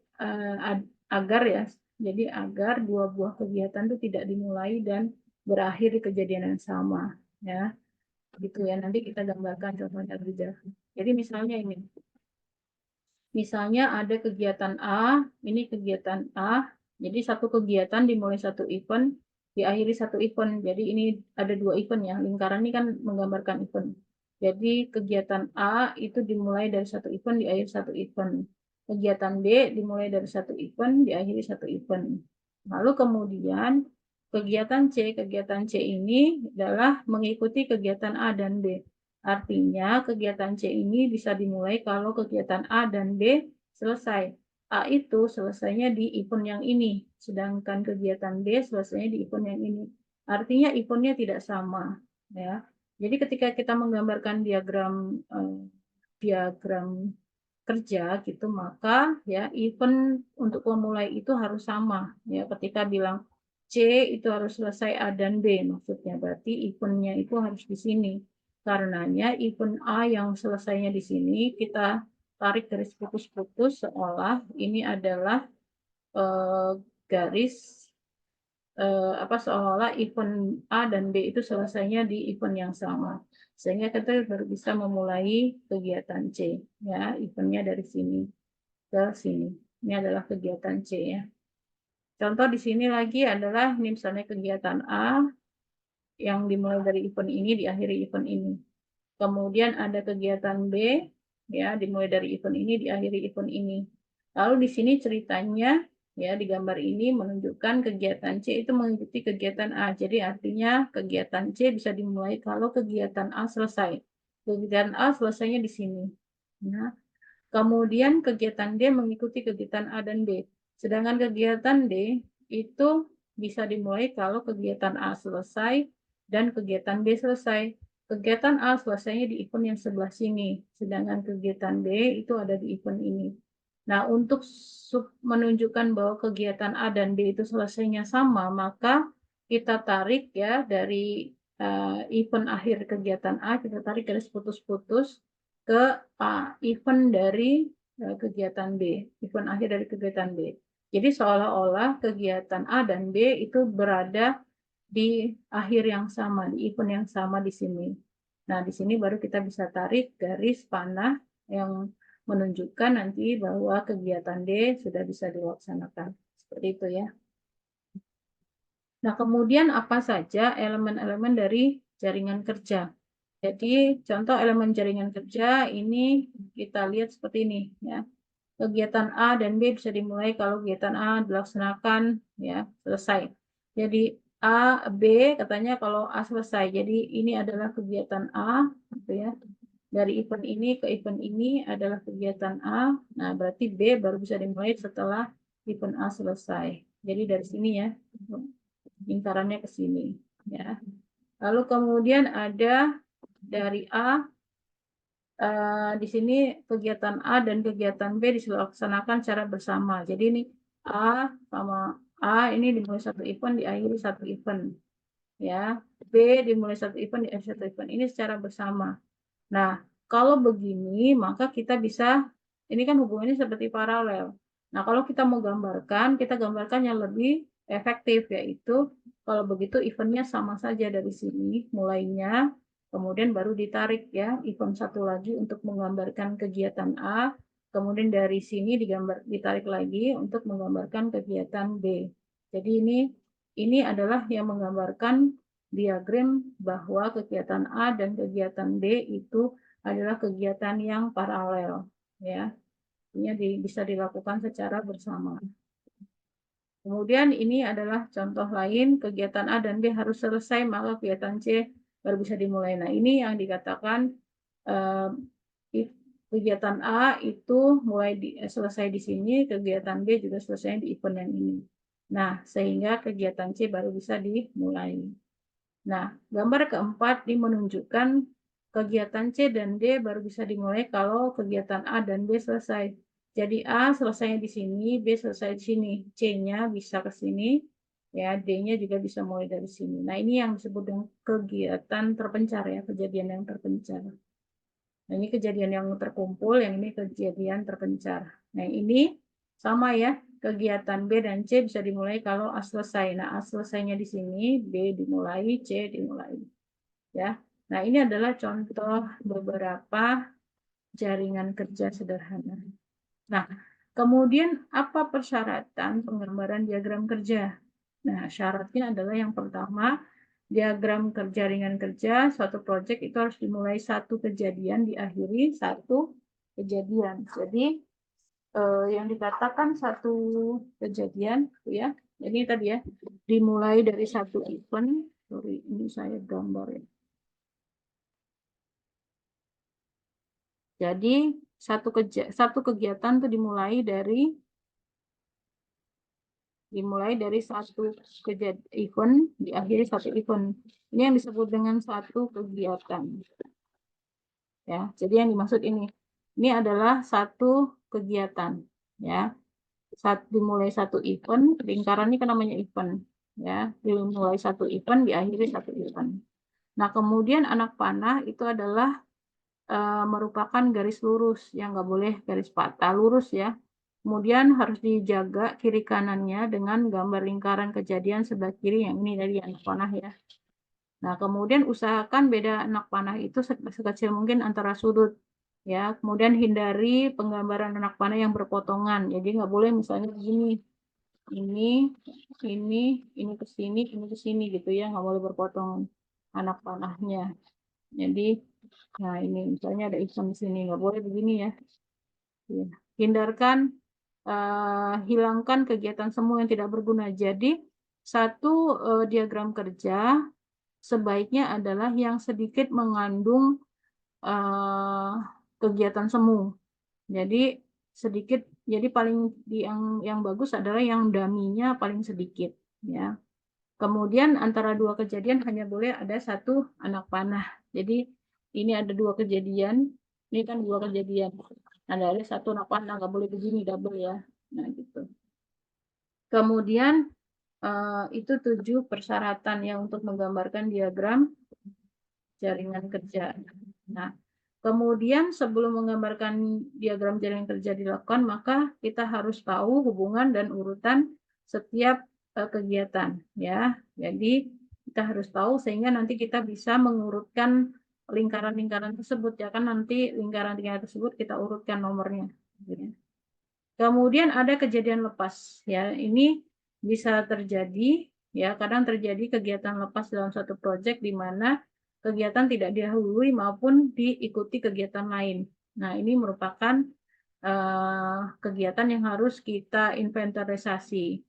agar ya, jadi agar dua buah kegiatan itu tidak dimulai dan berakhir di kejadian yang sama ya. Gitu ya. Nanti kita gambarkan contohnya juga. Jadi misalnya ada kegiatan A, ini kegiatan A. Jadi satu kegiatan dimulai satu event, diakhiri satu event. Jadi ini ada dua event ya. Lingkaran ini kan menggambarkan event. Jadi kegiatan A itu dimulai dari satu event, diakhiri satu event. Kegiatan B dimulai dari satu event, diakhiri satu event. Lalu kemudian kegiatan C ini adalah mengikuti kegiatan A dan B. Artinya kegiatan C ini bisa dimulai kalau kegiatan A dan B selesai. A itu selesainya di event yang ini, sedangkan kegiatan B selesainya di event yang ini. Artinya eventnya tidak sama, ya. Jadi ketika kita menggambarkan diagram kerja gitu, maka ya event untuk pemulai itu harus sama ya. Ketika bilang C itu harus selesai A dan B, maksudnya berarti eventnya itu harus di sini. Karenanya event A yang selesainya di sini kita tarik garis putus-putus seolah ini adalah garis seolah-olah event A dan B itu selesainya di event yang sama, sehingga kita baru bisa memulai kegiatan C ya, eventnya dari sini ke sini. Ini adalah kegiatan C ya. Contoh di sini lagi adalah ini misalnya kegiatan A yang dimulai dari event ini diakhiri event ini. Kemudian ada kegiatan B ya, dimulai dari event ini diakhiri event ini. Lalu di sini ceritanya ya di gambar ini menunjukkan kegiatan C itu mengikuti kegiatan A. Jadi artinya kegiatan C bisa dimulai kalau kegiatan A selesai. Kegiatan A selesainya di sini. Nah, kemudian kegiatan D mengikuti kegiatan A dan B. Sedangkan kegiatan D itu bisa dimulai kalau kegiatan A selesai dan kegiatan B selesai. Kegiatan A selesainya di event yang sebelah sini, sedangkan kegiatan B itu ada di event ini. Nah, untuk menunjukkan bahwa kegiatan A dan B itu selesainya sama, maka kita tarik ya dari event akhir kegiatan A, kita tarik garis putus-putus ke event dari kegiatan B, event akhir dari kegiatan B. Jadi seolah-olah kegiatan A dan B itu berada di akhir yang sama, di event yang sama di sini. Nah, di sini baru kita bisa tarik garis panah yang menunjukkan nanti bahwa kegiatan D sudah bisa dilaksanakan. Seperti itu ya. Nah, kemudian apa saja elemen-elemen dari jaringan kerja? Jadi, contoh elemen jaringan kerja ini kita lihat seperti ini ya. Kegiatan A dan B bisa dimulai kalau kegiatan A dilaksanakan ya, selesai. Jadi A, B katanya kalau A selesai. Jadi ini adalah kegiatan A gitu ya. Dari event ini ke event ini adalah kegiatan A. Nah, berarti B baru bisa dimulai setelah event A selesai. Jadi dari sini ya, lingkarannya ke sini ya. Lalu kemudian ada dari A, di sini kegiatan A dan kegiatan B dilaksanakan secara bersama. Jadi ini A sama A ini dimulai satu event, diakhiri satu event. Ya, B dimulai satu event, diakhiri satu event. Ini secara bersama. Nah, kalau begini, maka kita bisa, ini kan hubungannya seperti paralel. Nah, kalau kita mau gambarkan, kita gambarkan yang lebih efektif, yaitu kalau begitu eventnya sama saja dari sini, mulainya, kemudian baru ditarik ya, event satu lagi untuk menggambarkan kegiatan A, kemudian dari sini ditarik lagi untuk menggambarkan kegiatan B. Jadi ini adalah yang menggambarkan diagram bahwa kegiatan A dan kegiatan B itu adalah kegiatan yang paralel, ya. Ini bisa dilakukan secara bersama. Kemudian ini adalah contoh lain, kegiatan A dan B harus selesai, maka kegiatan C baru bisa dimulai. Nah, ini yang dikatakan kegiatan A itu selesai di sini, kegiatan B juga selesai di event yang ini. Nah, sehingga kegiatan C baru bisa dimulai. Nah, gambar keempat ini menunjukkan kegiatan C dan D baru bisa dimulai kalau kegiatan A dan B selesai. Jadi A selesainya di sini, B selesai di sini, C-nya bisa ke sini, ya, D-nya juga bisa mulai dari sini. Nah, ini yang disebut dengan kegiatan terpencar ya, kejadian yang terpencar. Nah, ini kejadian yang terkumpul, yang ini kejadian terpencar. Nah, ini sama ya, kegiatan B dan C bisa dimulai kalau A selesai. Nah, A selesainya di sini, B dimulai, C dimulai. Ya. Nah, ini adalah contoh beberapa jaringan kerja sederhana. Nah, kemudian apa persyaratan penggambaran diagram kerja? Nah, syaratnya adalah yang pertama, diagram jaringan kerja suatu proyek itu harus dimulai satu kejadian, diakhiri satu kejadian. Jadi, yang dikatakan satu kejadian, ya, ini tadi ya, dimulai dari satu event. Sorry, ini saya gambar ya. Jadi satu kegiatan itu dimulai dari satu event, diakhiri satu event. Ini yang disebut dengan satu kegiatan. Ya, jadi yang dimaksud ini adalah satu kegiatan. Ya, dimulai satu event, lingkaran ini kan namanya event. Ya, dimulai satu event, diakhiri satu event. Nah, kemudian anak panah itu adalah merupakan garis lurus yang nggak boleh garis patah, lurus ya. Kemudian harus dijaga kiri kanannya dengan gambar lingkaran kejadian sebelah kiri, yang ini dari anak panah ya. Nah, kemudian usahakan beda anak panah itu sekecil mungkin antara sudut ya. Kemudian hindari penggambaran anak panah yang berpotongan. Jadi nggak boleh misalnya begini, ini ke sini, ini ke sini gitu ya, nggak boleh berpotongan anak panahnya. Jadi, nah ini misalnya ada ikan di sini, nggak boleh begini ya. Ya. Hindarkan, hilangkan kegiatan semua yang tidak berguna. Jadi, satu diagram kerja sebaiknya adalah yang sedikit mengandung kegiatan semu. Jadi sedikit, jadi paling yang bagus adalah yang daminya paling sedikit, ya. Kemudian antara dua kejadian hanya boleh ada satu anak panah. Jadi ini ada dua kejadian, ini kan dua kejadian. Ada satu anak panah, nggak boleh begini double ya. Nah gitu. Kemudian itu 7 persyaratan yang untuk menggambarkan diagram jaringan kerja. Nah, kemudian sebelum menggambarkan diagram jaringan kerja dilakukan, maka kita harus tahu hubungan dan urutan setiap kegiatan, ya. Jadi kita harus tahu sehingga nanti kita bisa mengurutkan lingkaran-lingkaran tersebut, ya kan, nanti lingkaran-lingkaran tersebut kita urutkan nomornya. Ya. Kemudian ada kejadian lepas, ya. Ini bisa terjadi, ya, kadang terjadi kegiatan lepas dalam satu proyek di mana kegiatan tidak didahului maupun diikuti kegiatan lain. Nah, ini merupakan kegiatan yang harus kita inventarisasi,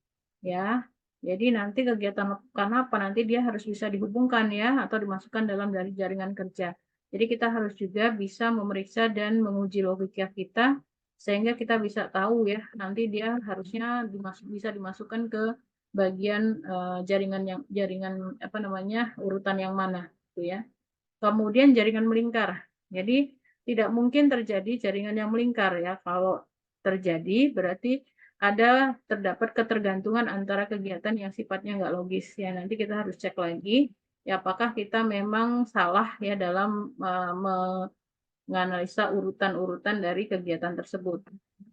ya. Jadi nanti kegiatan karena apa? Nanti dia harus bisa dihubungkan ya atau dimasukkan dalam dari jaringan kerja. Jadi kita harus juga bisa memeriksa dan menguji logika kita sehingga kita bisa tahu ya, nanti dia harusnya bisa dimasukkan ke bagian jaringan apa namanya, urutan yang mana gitu ya. Kemudian jaringan melingkar. Jadi tidak mungkin terjadi jaringan yang melingkar ya. Kalau terjadi berarti terdapat ketergantungan antara kegiatan yang sifatnya nggak logis ya. Nanti kita harus cek lagi ya apakah kita memang salah ya dalam menganalisa urutan-urutan dari kegiatan tersebut.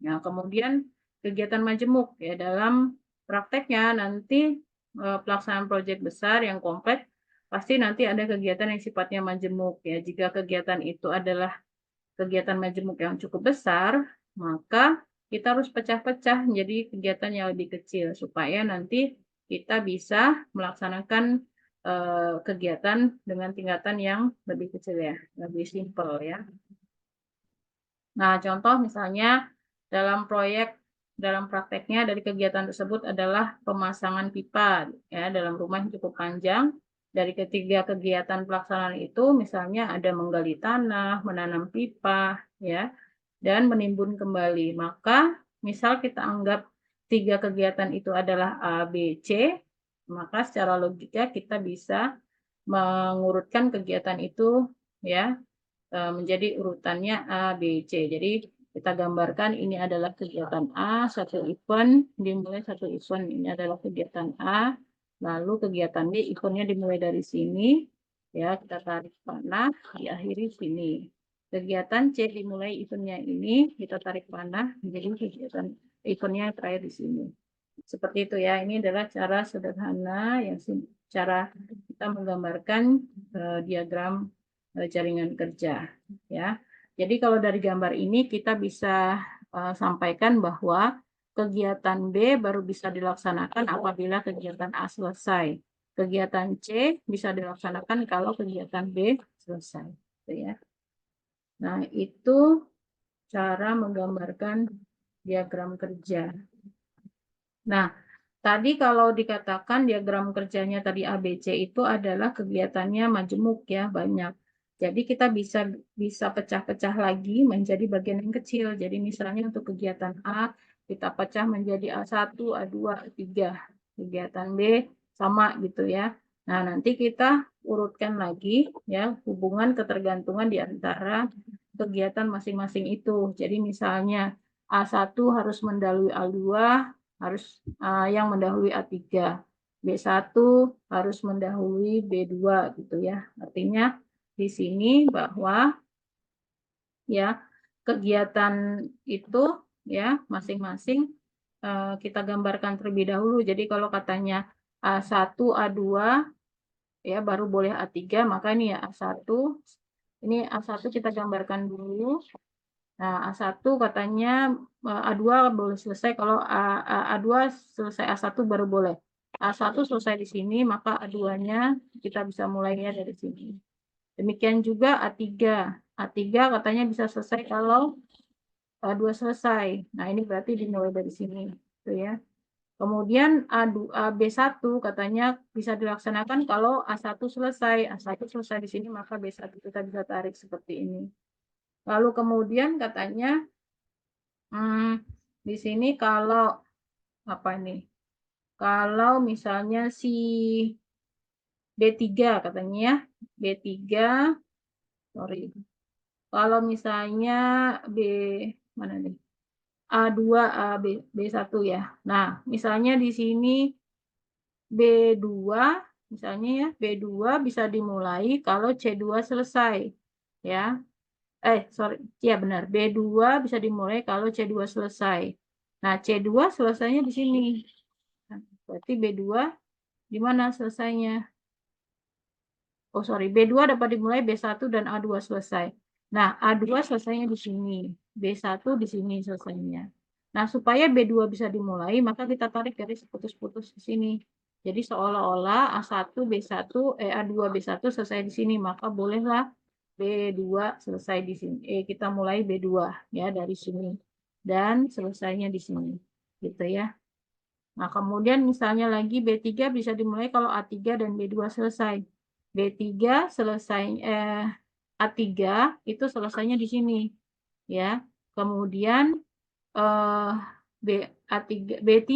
Nah, kemudian kegiatan majemuk ya dalam prakteknya nanti pelaksanaan proyek besar yang kompleks pasti nanti ada kegiatan yang sifatnya majemuk ya. Jika kegiatan itu adalah kegiatan majemuk yang cukup besar, maka kita harus pecah-pecah menjadi kegiatan yang lebih kecil supaya nanti kita bisa melaksanakan kegiatan dengan tingkatan yang lebih kecil ya, lebih simpel ya. Nah, contoh misalnya dalam prakteknya dari kegiatan tersebut adalah pemasangan pipa ya dalam rumah yang cukup panjang. Dari ketiga kegiatan pelaksanaan itu misalnya ada menggali tanah, menanam pipa ya, dan menimbun kembali. Maka misal kita anggap tiga kegiatan itu adalah A, B, C, maka secara logika kita bisa mengurutkan kegiatan itu ya menjadi urutannya A, B, C. Jadi kita gambarkan ini adalah kegiatan A, satu event, dimulai satu event. Ini adalah kegiatan A, lalu kegiatan B, eventnya dimulai dari sini. Ya, kita tarik panah, diakhiri sini. Kegiatan C dimulai eventnya ini, kita tarik panah, menjadi kegiatan eventnya terakhir di sini. Seperti itu ya, ini adalah cara sederhana yang cara kita menggambarkan diagram jaringan kerja ya. Jadi kalau dari gambar ini kita bisa sampaikan bahwa kegiatan B baru bisa dilaksanakan apabila kegiatan A selesai. Kegiatan C bisa dilaksanakan kalau kegiatan B selesai. Gitu ya. Nah, itu cara menggambarkan diagram kerja. Nah, tadi kalau dikatakan diagram kerjanya tadi ABC itu adalah kegiatannya majemuk ya, banyak. Jadi kita bisa pecah-pecah lagi menjadi bagian yang kecil. Jadi misalnya untuk kegiatan A kita pecah menjadi A1, A2, A3. Kegiatan B sama gitu ya. Nah, nanti kita urutkan lagi ya hubungan ketergantungan di antara kegiatan masing-masing itu. Jadi misalnya A1 harus mendahului A2, harus yang mendahului A3. B1 harus mendahului B2 gitu ya. Artinya di sini bahwa ya kegiatan itu ya masing-masing kita gambarkan terlebih dahulu. Jadi kalau katanya A1, A2 ya baru boleh A3, maka ini ya A1. Ini A1 kita gambarkan dulu. Nah, A1 katanya A2 boleh selesai kalau A2 selesai A1 baru boleh. A1 selesai di sini, maka A2-nya kita bisa mulainya dari sini. Demikian juga A3. A3 katanya bisa selesai kalau A2 selesai. Nah, ini berarti dimulai dari sini. Gitu ya. Kemudian B1 katanya bisa dilaksanakan kalau A1 selesai. A1 selesai di sini, maka B1 kita bisa tarik seperti ini. Lalu kemudian katanya di sini kalau apa nih? Kalau misalnya si B3 katanya ya, B3, sorry. Kalau misalnya B mana nih? A2, B1 ya. Nah, misalnya di sini B2 misalnya ya, B2 bisa dimulai kalau C2 selesai. Ya. Sorry, ya benar. B2 bisa dimulai kalau C2 selesai. Nah, C2 selesainya di sini. Nah, berarti B2 di mana selesainya? Oh, sorry. B2 dapat dimulai B1 dan A2 selesai. Nah, A2 selesainya di sini. B1 di sini selesainya. Nah, supaya B2 bisa dimulai, maka kita tarik garis putus-putus di sini. Jadi seolah-olah A1, B1, A2, B1 selesai di sini, maka bolehlah B2 selesai di sini. Kita mulai B2 ya dari sini. Dan selesainya di sini. Gitu ya. Nah, kemudian misalnya lagi B3 bisa dimulai kalau A3 dan B2 selesai. B3 selesai A3 itu selesainya di sini. Ya. Kemudian eh, B A3 B3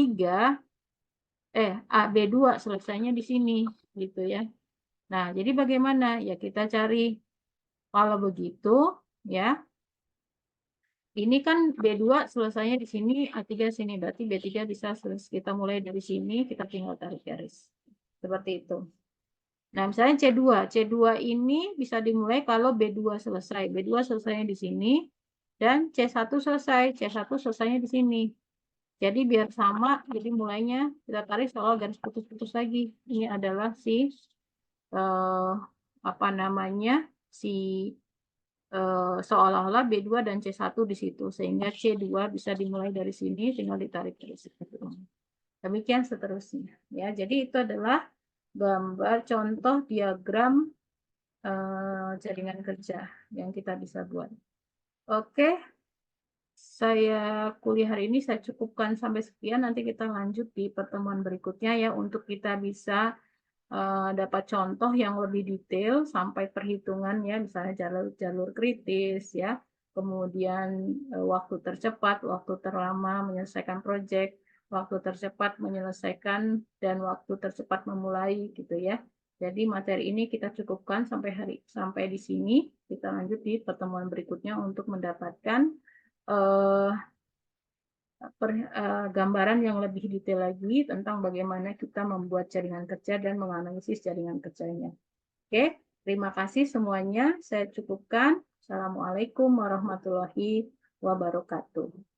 B2 selesainya di sini gitu ya. Nah, jadi bagaimana? Ya kita cari kalau begitu ya. Ini kan B2 selesainya di sini, A3 sini. Berarti B3 bisa kita mulai dari sini, kita tinggal tarik garis. Seperti itu. Nah, misalnya C2. C2 ini bisa dimulai kalau B2 selesai. B2 selesainya di sini. Dan C1 selesai. C1 selesainya di sini. Jadi biar sama, jadi mulainya kita tarik soal garis putus-putus lagi. Ini adalah eh, apa namanya, si seolah-olah B2 dan C1 di situ. Sehingga C2 bisa dimulai dari sini, tinggal ditarik dari situ. Demikian seterusnya. Ya, jadi itu adalah gambar contoh diagram jaringan kerja yang kita bisa buat. Oke, saya kuliah hari ini saya cukupkan sampai sekian. Nanti kita lanjut di pertemuan berikutnya ya untuk kita bisa dapat contoh yang lebih detail sampai perhitungan ya, misalnya jalur-jalur kritis ya, kemudian waktu tercepat, waktu terlama menyelesaikan proyek, waktu tercepat menyelesaikan dan waktu tercepat memulai gitu ya. Jadi materi ini kita cukupkan sampai di sini. Kita lanjut di pertemuan berikutnya untuk mendapatkan eh, gambaran yang lebih detail lagi tentang bagaimana kita membuat jaringan kerja dan menganalisis jaringan kerjanya. Oke, terima kasih semuanya. Saya cukupkan. Assalamualaikum warahmatullahi wabarakatuh.